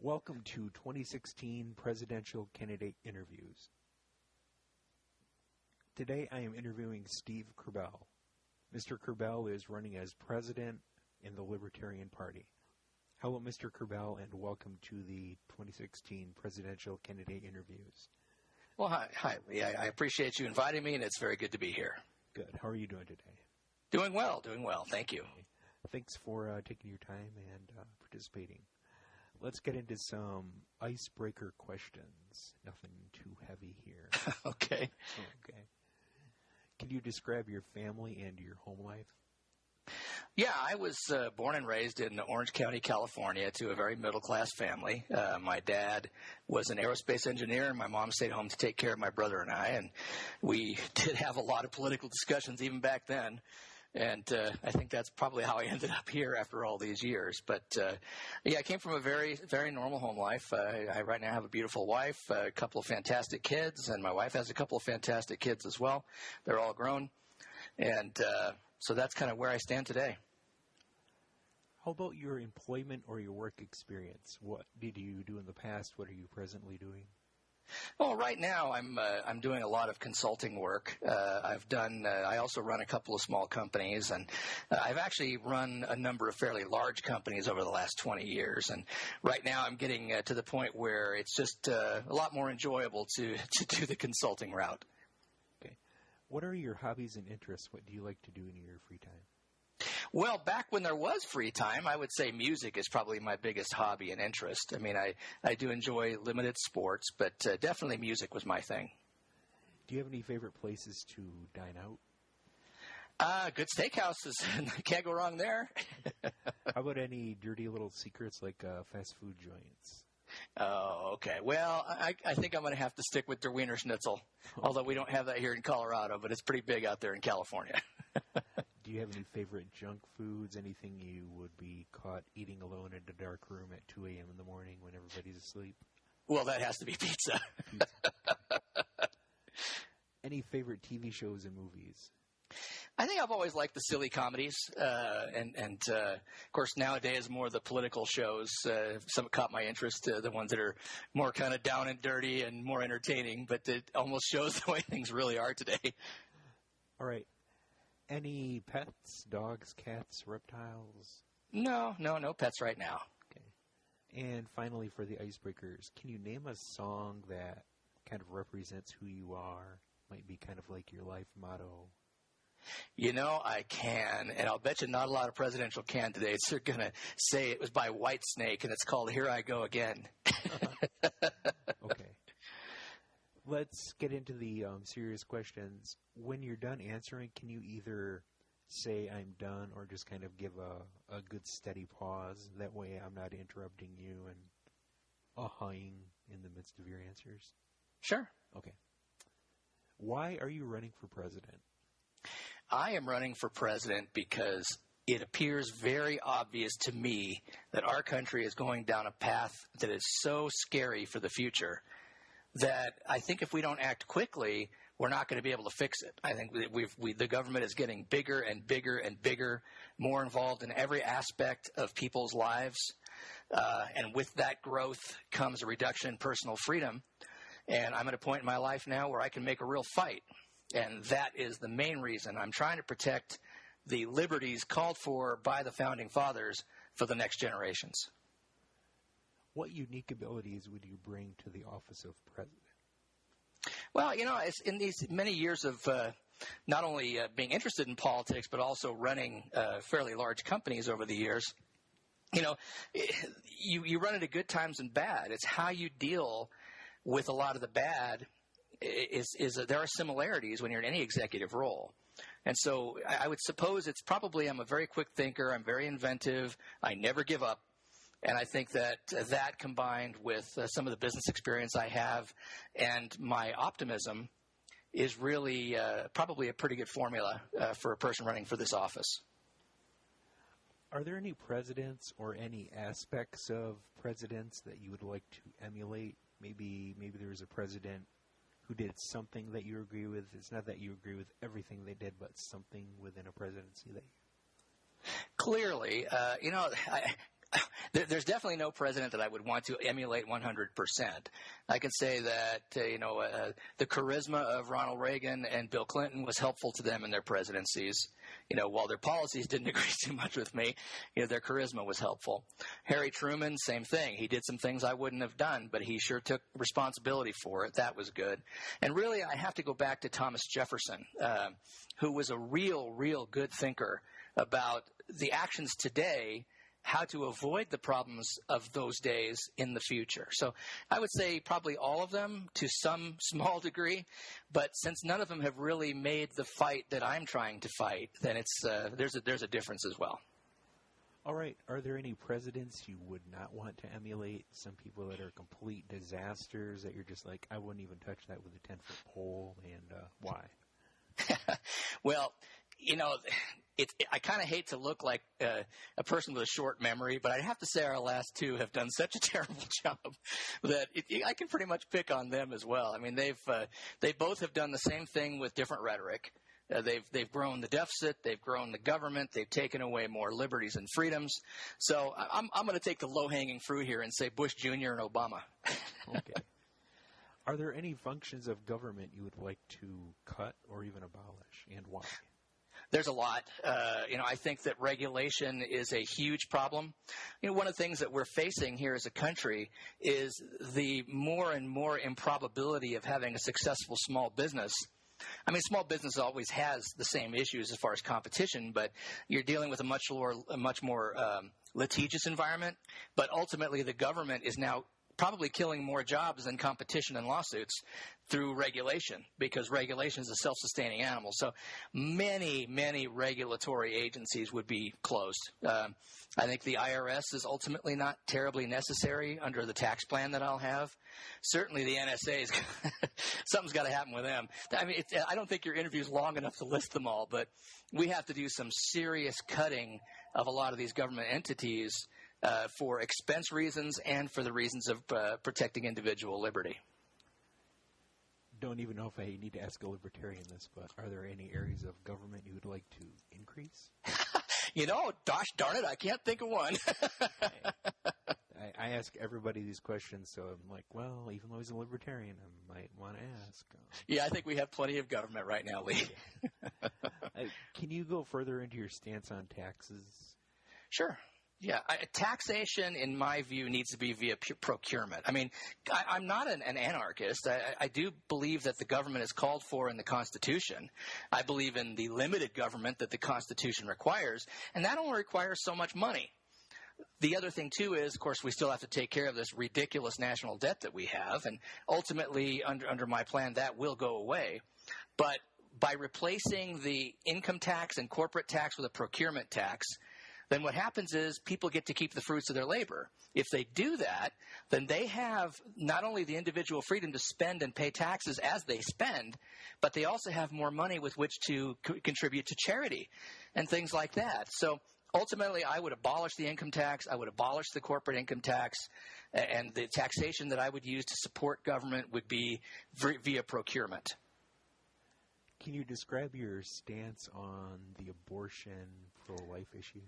Welcome to 2016 Presidential Candidate Interviews. Today I am interviewing Steve Kerbel. Mr. Kerbel is running as president in the Libertarian Party. Hello, Mr. Kerbel, and welcome to the 2016 Presidential Candidate Interviews. Well, hi. Yeah, I appreciate you inviting me, and it's very good to be here. Good. How are you doing today? Doing well. Thank you. Okay. Thanks for taking your time and participating. Let's get into some icebreaker questions. Nothing too heavy here. Okay. Can you describe your family and your home life? Yeah, I was born and raised in Orange County, California, to a very middle-class family. My dad was an aerospace engineer, and my mom stayed home to take care of my brother and I. And we did have a lot of political discussions even back then. And I think that's probably how I ended up here after all these years. But, I came from a very, very normal home life. I right now have a beautiful wife, a couple of fantastic kids, and my wife has a couple of fantastic kids as well. They're all grown. And so that's kind of where I stand today. How about your employment or your work experience? What did you do in the past? What are you presently doing? Well, right now I'm doing a lot of consulting work. I also run a couple of small companies, and I've actually run a number of fairly large companies over the last 20 years. And right now I'm getting to the point where it's just a lot more enjoyable to do the consulting route. Okay. What are your hobbies and interests? What do you like to do in your free time? Well, back when there was free time, I would say music is probably my biggest hobby and interest. I mean, I do enjoy limited sports, but definitely music was my thing. Do you have any favorite places to dine out? Good steakhouses. Can't go wrong there. How about any dirty little secrets like fast food joints? Oh, okay. Well, I think I'm going to have to stick with der Wiener Schnitzel, although we don't have that here in Colorado, but it's pretty big out there in California. Do you have any favorite junk foods, anything you would be caught eating alone in a dark room at 2 a.m. in the morning when everybody's asleep? Well, that has to be pizza. Any favorite TV shows and movies? I think I've always liked the silly comedies, and of course nowadays more of the political shows. Some caught my interest, the ones that are more kind of down and dirty and more entertaining, but it almost shows the way things really are today. All right. Any pets, dogs, cats, reptiles? No pets right now. Okay. And finally, for the icebreakers, can you name a song that kind of represents who you are? Might be kind of like your life motto. You know, I can, and I'll bet you not a lot of presidential candidates are going to say it was by Whitesnake, and it's called Here I Go Again. Okay. Let's get into the serious questions. When you're done answering, can you either say I'm done or just kind of give a good steady pause? That way I'm not interrupting you and ahhing in the midst of your answers. Sure. Okay. Why are you running for president? I am running for president because it appears very obvious to me that our country is going down a path that is so scary for the future that I think if we don't act quickly, we're not going to be able to fix it. I think the government is getting bigger and bigger and bigger, more involved in every aspect of people's lives. And with that growth comes a reduction in personal freedom. And I'm at a point in my life now where I can make a real fight. And that is the main reason I'm trying to protect the liberties called for by the Founding Fathers for the next generations. What unique abilities would you bring to the office of president? Well, you know, it's in these many years of not only being interested in politics, but also running fairly large companies over the years, you know, you run into good times and bad. It's how you deal with a lot of the bad. There are similarities when you're in any executive role. And so I would suppose it's probably I'm a very quick thinker. I'm very inventive. I never give up. And I think that combined with some of the business experience I have and my optimism is really probably a pretty good formula for a person running for this office. Are there any presidents or any aspects of presidents that you would like to emulate? Maybe there was a president who did something that you agree with. It's not that you agree with everything they did, but something within a presidency that you... Clearly, There's definitely no president that I would want to emulate 100%. I can say that, the charisma of Ronald Reagan and Bill Clinton was helpful to them in their presidencies. While their policies didn't agree too much with me, their charisma was helpful. Harry Truman, same thing. He did some things I wouldn't have done, but he sure took responsibility for it. That was good. And really, I have to go back to Thomas Jefferson, who was a real good thinker about the actions today, how to avoid the problems of those days in the future. So I would say probably all of them to some small degree, but since none of them have really made the fight that I'm trying to fight, then it's there's a difference as well. All right. Are there any presidents you would not want to emulate? Some people that are complete disasters that you're just like, I wouldn't even touch that with a 10-foot pole, and why? Well, I kind of hate to look like a person with a short memory, but I have to say our last two have done such a terrible job that I can pretty much pick on them as well. I mean, they both have done the same thing with different rhetoric. They've grown the deficit, they've grown the government, they've taken away more liberties and freedoms. So I'm going to take the low-hanging fruit here and say Bush Jr. and Obama. Okay. Are there any functions of government you would like to cut or even abolish, and why? There's a lot. I think that regulation is a huge problem. One of the things that we're facing here as a country is the more and more improbability of having a successful small business. I mean, small business always has the same issues as far as competition, but you're dealing with a much more litigious environment. But ultimately, the government is now probably killing more jobs than competition and lawsuits through regulation, because regulation is a self-sustaining animal. So many regulatory agencies would be closed. I think the IRS is ultimately not terribly necessary under the tax plan that I'll have. Certainly the NSA is something's got to happen with them. I mean, I don't think your interview is long enough to list them all, but we have to do some serious cutting of a lot of these government entities for expense reasons and for the reasons of protecting individual liberty. Don't even know if I need to ask a libertarian this, but are there any areas of government you would like to increase? Gosh darn it, I can't think of one. I ask everybody these questions, so I'm like, well, even though he's a libertarian, I might want to ask. Yeah, I think we have plenty of government right now, Lee. Can you go further into your stance on taxes? Sure. Yeah, taxation, in my view, needs to be via procurement. I mean, I'm not an anarchist. I do believe that the government is called for in the Constitution. I believe in the limited government that the Constitution requires, and that only requires so much money. The other thing, too, is, of course, we still have to take care of this ridiculous national debt that we have, and ultimately, under my plan, that will go away. But by replacing the income tax and corporate tax with a procurement tax, then what happens is people get to keep the fruits of their labor. If they do that, then they have not only the individual freedom to spend and pay taxes as they spend, but they also have more money with which to contribute to charity and things like that. So ultimately, I would abolish the income tax. I would abolish the corporate income tax. And the taxation that I would use to support government would be via procurement. Can you describe your stance on the abortion pro-life issue?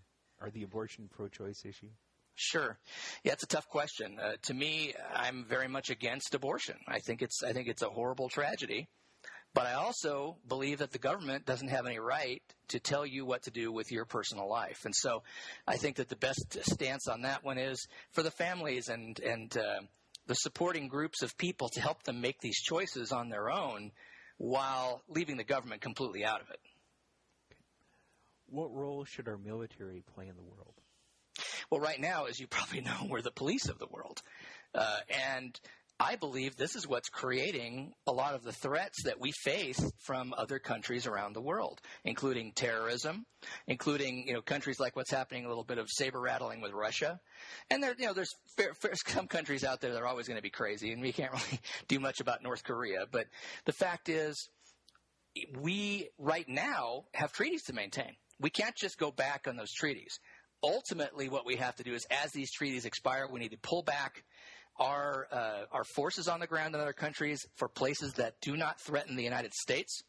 Or the abortion pro-choice issue? Sure. Yeah, it's a tough question. To me, I'm very much against abortion. I think it's a horrible tragedy. But I also believe that the government doesn't have any right to tell you what to do with your personal life. And so I think that the best stance on that one is for the families and the supporting groups of people to help them make these choices on their own while leaving the government completely out of it. What role should our military play in the world? Well, right now, as you probably know, we're the police of the world. And I believe this is what's creating a lot of the threats that we face from other countries around the world, including terrorism, including countries like what's happening, a little bit of saber rattling with Russia. And there's some countries out there that are always going to be crazy, and we can't really do much about North Korea. But the fact is, we right now have treaties to maintain. We can't just go back on those treaties. Ultimately, what we have to do is, as these treaties expire, we need to pull back our forces on the ground in other countries for places that do not threaten the United States.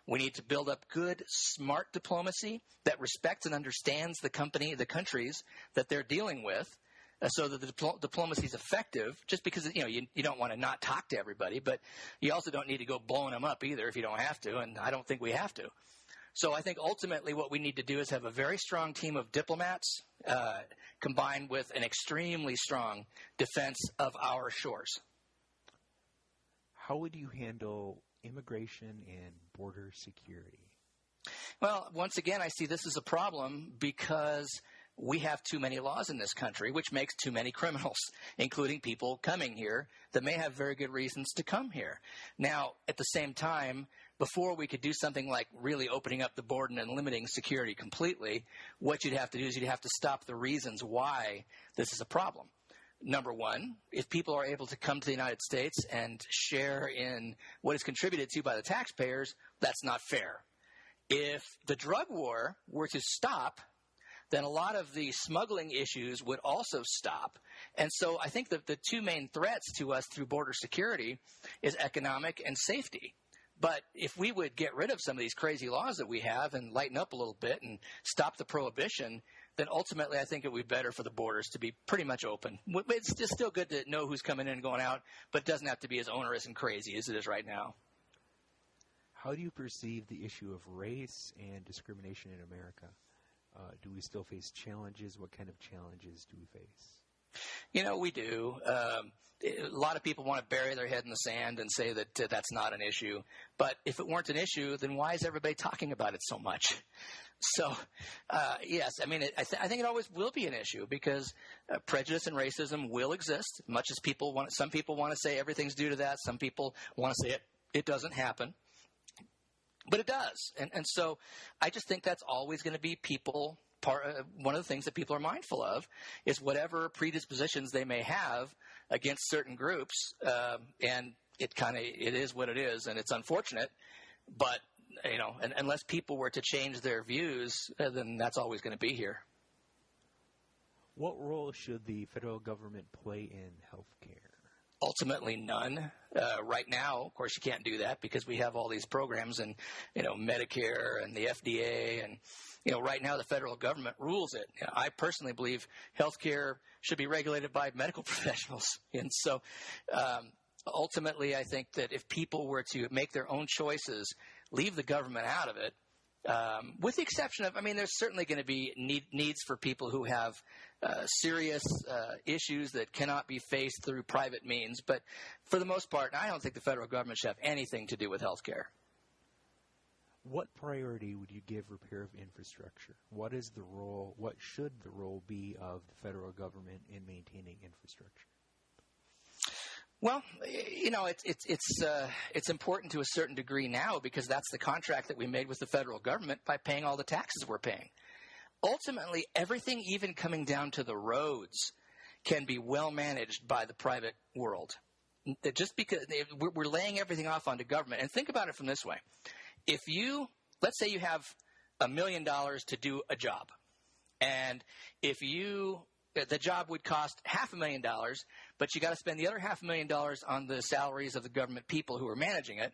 We need to build up good, smart diplomacy that respects and understands the countries that they're dealing with. so that the diplomacy is effective, just because, you don't want to not talk to everybody, but you also don't need to go blowing them up either if you don't have to, and I don't think we have to. So I think ultimately what we need to do is have a very strong team of diplomats combined with an extremely strong defense of our shores. How would you handle immigration and border security? Well, once again, I see this as a problem because we have too many laws in this country, which makes too many criminals, including people coming here that may have very good reasons to come here. Now, at the same time, before we could do something like really opening up the border and limiting security completely, what you'd have to do is you'd have to stop the reasons why this is a problem. Number one, if people are able to come to the United States and share in what is contributed to by the taxpayers, that's not fair. If the drug war were to stop, then a lot of the smuggling issues would also stop. And so I think that the two main threats to us through border security is economic and safety. But if we would get rid of some of these crazy laws that we have and lighten up a little bit and stop the prohibition, then ultimately I think it would be better for the borders to be pretty much open. It's just still good to know who's coming in and going out, but it doesn't have to be as onerous and crazy as it is right now. How do you perceive the issue of race and discrimination in America? Do we still face challenges? What kind of challenges do we face? We do. A lot of people want to bury their head in the sand and say that that's not an issue. But if it weren't an issue, then why is everybody talking about it so much? So, yes, I mean, I think it always will be an issue because prejudice and racism will exist, much as some people want to say everything's due to that. Some people want to say it doesn't happen. But it does. And so I just think that's always going to be one of the things that people are mindful of is whatever predispositions they may have against certain groups. And it is what it is, and it's unfortunate. But, unless people were to change their views, then that's always going to be here. What role should the federal government play in health care? Ultimately, none. Right now, of course, you can't do that because we have all these programs and, Medicare and the FDA. And, right now the federal government rules it. I personally believe healthcare should be regulated by medical professionals. And so ultimately, I think that if people were to make their own choices, leave the government out of it, with the exception of, there's certainly going to be needs for people who have serious issues that cannot be faced through private means. But for the most part, I don't think the federal government should have anything to do with health care. What priority would you give repair of infrastructure? What should the role be of the federal government in maintaining infrastructure? Well, it's important to a certain degree now because that's the contract that we made with the federal government by paying all the taxes we're paying. Ultimately, everything even coming down to the roads can be well managed by the private world. Just because we're laying everything off onto government. And think about it from this way. Let's say you have $1 million to do a job. And the job would cost $500,000, but you got to spend the other $500,000 on the salaries of the government people who are managing it.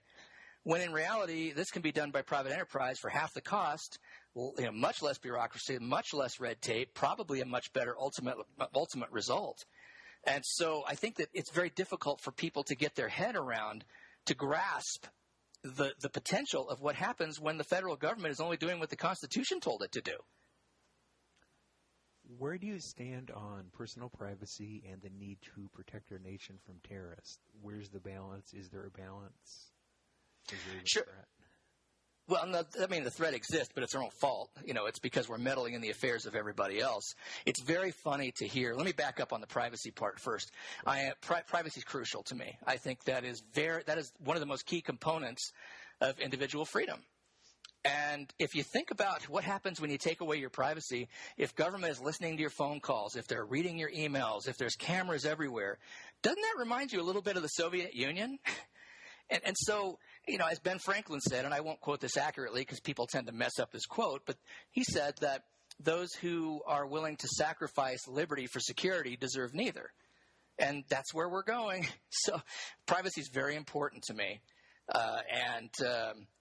When in reality, this can be done by private enterprise for half the cost, much less bureaucracy, much less red tape, probably a much better ultimate result. And so I think that it's very difficult for people to get their head around, to grasp the potential of what happens when the federal government is only doing what the Constitution told it to do. Where do you stand on personal privacy and the need to protect our nation from terrorists? Where's the balance? Is there a balance? Sure. Well, the threat exists, but it's our own fault. It's because we're meddling in the affairs of everybody else. It's very funny to hear. Let me back up on the privacy part first. Privacy is crucial to me. I think that is one of the most key components of individual freedom. And if you think about what happens when you take away your privacy, if government is listening to your phone calls, if they're reading your emails, if there's cameras everywhere, doesn't that remind you a little bit of the Soviet Union? And so, as Ben Franklin said, and I won't quote this accurately because people tend to mess up this quote, but he said that those who are willing to sacrifice liberty for security deserve neither. And that's where we're going. So privacy is very important to me. And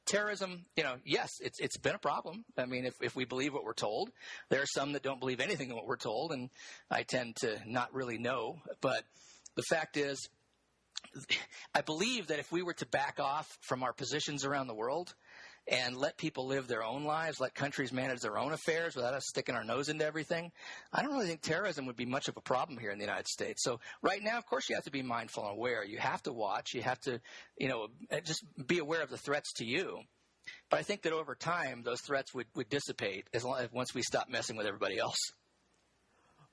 terrorism, yes, it's been a problem. I mean, if we believe what we're told, there are some that don't believe anything in what we're told, and I tend to not really know. But the fact is, I believe that if we were to back off from our positions around the world and let people live their own lives, let countries manage their own affairs without us sticking our nose into everything, I don't really think terrorism would be much of a problem here in the United States. So right now, of course, you have to be mindful and aware. You have to watch. You have to, just be aware of the threats to you. But I think that over time, those threats would dissipate once we stop messing with everybody else.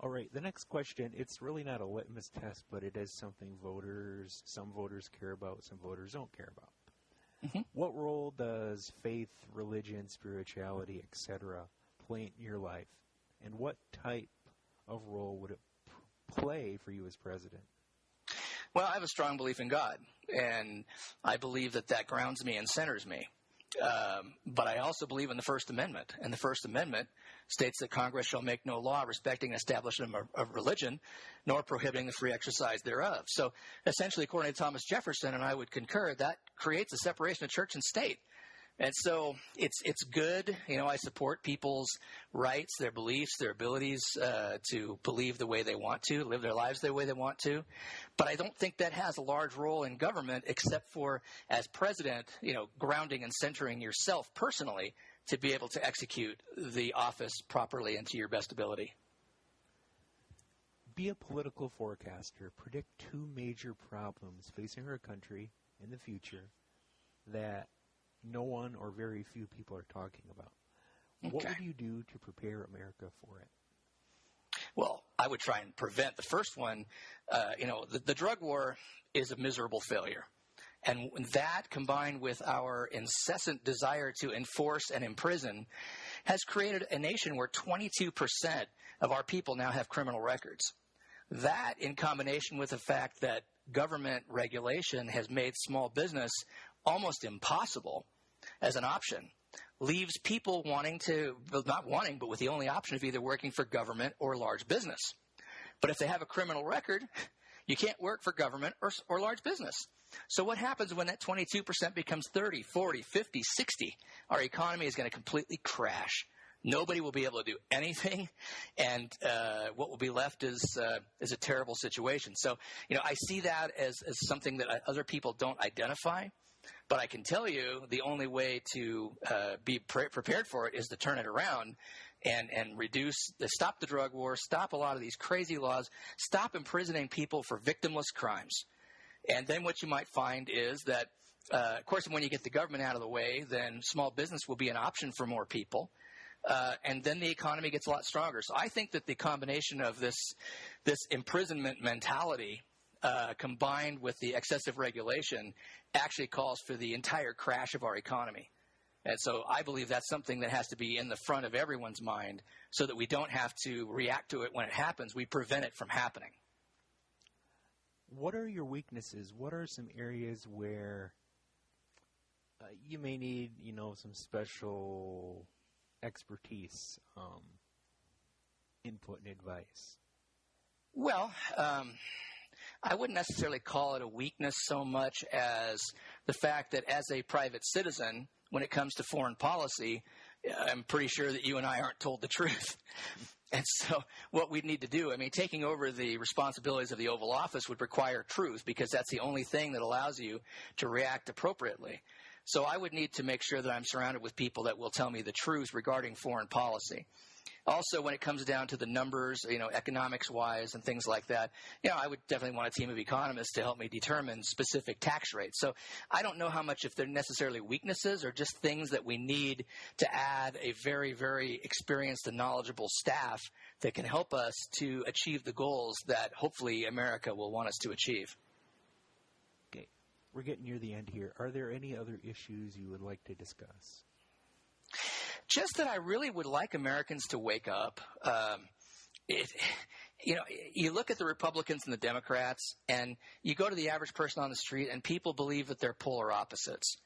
All right, the next question, it's really not a litmus test, but it is something some voters care about, some voters don't care about. Mm-hmm. What role does faith, religion, spirituality, etc. play in your life? And what type of role would it play for you as president? Well, I have a strong belief in God, and I believe that grounds me and centers me. But I also believe in the First Amendment, and the First Amendment states that Congress shall make no law respecting establishment of religion, nor prohibiting the free exercise thereof. So essentially, according to Thomas Jefferson, and I would concur, that creates a separation of church and state. And so it's good. I support people's rights, their beliefs, their abilities to believe the way they want to, live their lives the way they want to. But I don't think that has a large role in government, except for, as president, grounding and centering yourself personally to be able to execute the office properly and to your best ability. Be a political forecaster. Predict two major problems facing our country in the future that no one or very few people are talking about. Okay. What would you do to prepare America for it? Well, I would try and prevent the first one. The drug war is a miserable failure. And that, combined with our incessant desire to enforce and imprison, has created a nation where 22% of our people now have criminal records. That, in combination with the fact that government regulation has made small business almost impossible as an option, leaves people not wanting, but with the only option of either working for government or large business. But if they have a criminal record, you can't work for government or large business. So what happens when that 22% becomes 30, 40, 50, 60? Our economy is going to completely crash. Nobody will be able to do anything, and what will be left is a terrible situation. So, I see that as something that other people don't identify. But I can tell you the only way to be prepared for it is to turn it around and stop the drug war, stop a lot of these crazy laws, stop imprisoning people for victimless crimes. And then what you might find is that, of course, when you get the government out of the way, then small business will be an option for more people. And then the economy gets a lot stronger. So I think that the combination of this imprisonment mentality combined with the excessive regulation actually calls for the entire crash of our economy. And so I believe that's something that has to be in the front of everyone's mind so that we don't have to react to it when it happens. We prevent it from happening. What are your weaknesses? What are some areas where you may need, some special expertise, input and advice? Well, I wouldn't necessarily call it a weakness so much as the fact that as a private citizen, when it comes to foreign policy, I'm pretty sure that you and I aren't told the truth. And so what we'd need to do, taking over the responsibilities of the Oval Office would require truth, because that's the only thing that allows you to react appropriately. So I would need to make sure that I'm surrounded with people that will tell me the truth regarding foreign policy. Also, when it comes down to the numbers, economics-wise and things like that, I would definitely want a team of economists to help me determine specific tax rates. So I don't know how much if they're necessarily weaknesses or just things that we need to add a very, very experienced and knowledgeable staff that can help us to achieve the goals that hopefully America will want us to achieve. Okay. We're getting near the end here. Are there any other issues you would like to discuss? Just that I really would like Americans to wake up. You look at the Republicans and the Democrats, and you go to the average person on the street, and people believe that they're polar opposites.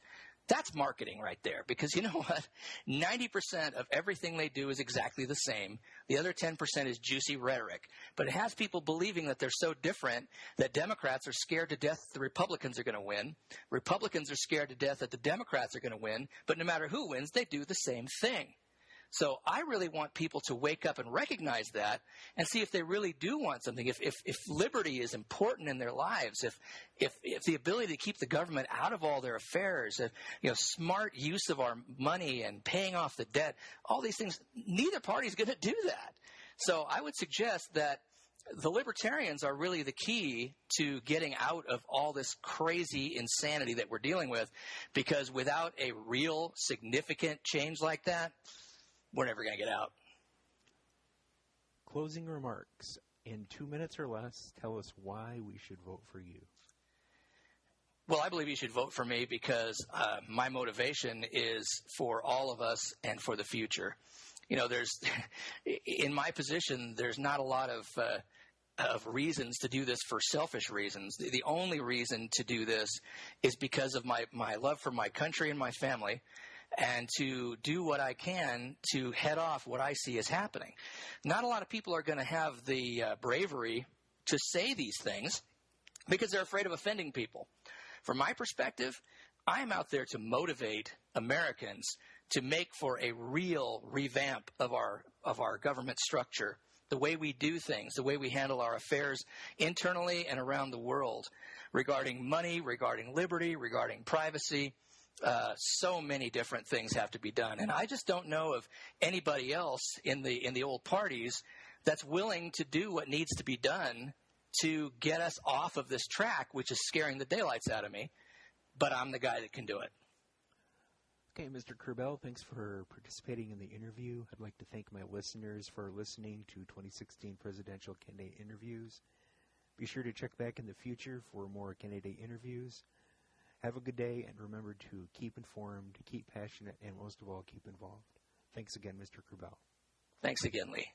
That's marketing right there, because you know what? 90% of everything they do is exactly the same. The other 10% is juicy rhetoric. But it has people believing that they're so different that Democrats are scared to death the Republicans are going to win. Republicans are scared to death that the Democrats are going to win. But no matter who wins, they do the same thing. So I really want people to wake up and recognize that and see if they really do want something. If liberty is important in their lives, if the ability to keep the government out of all their affairs, if, smart use of our money and paying off the debt, all these things, neither party is going to do that. So I would suggest that the libertarians are really the key to getting out of all this crazy insanity that we're dealing with, because without a real significant change like that, we're never going to get out. Closing remarks. In 2 minutes or less, tell us why we should vote for you. Well, I believe you should vote for me because my motivation is for all of us and for the future. There's in my position, there's not a lot of reasons to do this for selfish reasons. The only reason to do this is because of my love for my country and my family, and to do what I can to head off what I see as happening. Not a lot of people are going to have the bravery to say these things because they're afraid of offending people. From my perspective, I'm out there to motivate Americans to make for a real revamp of our government structure, the way we do things, the way we handle our affairs internally and around the world, regarding money, regarding liberty, regarding privacy. So many different things have to be done, and I just don't know of anybody else in the old parties that's willing to do what needs to be done to get us off of this track, which is scaring the daylights out of me. But I'm the guy that can do it. Okay, Mr. Kerbel, thanks for participating in the interview. I'd like to thank my listeners for listening to 2016 presidential candidate interviews. Be sure to check back in the future for more candidate interviews. Have a good day, and remember to keep informed, keep passionate, and most of all, keep involved. Thanks again, Mr. Kerbel. Thanks again, Lee.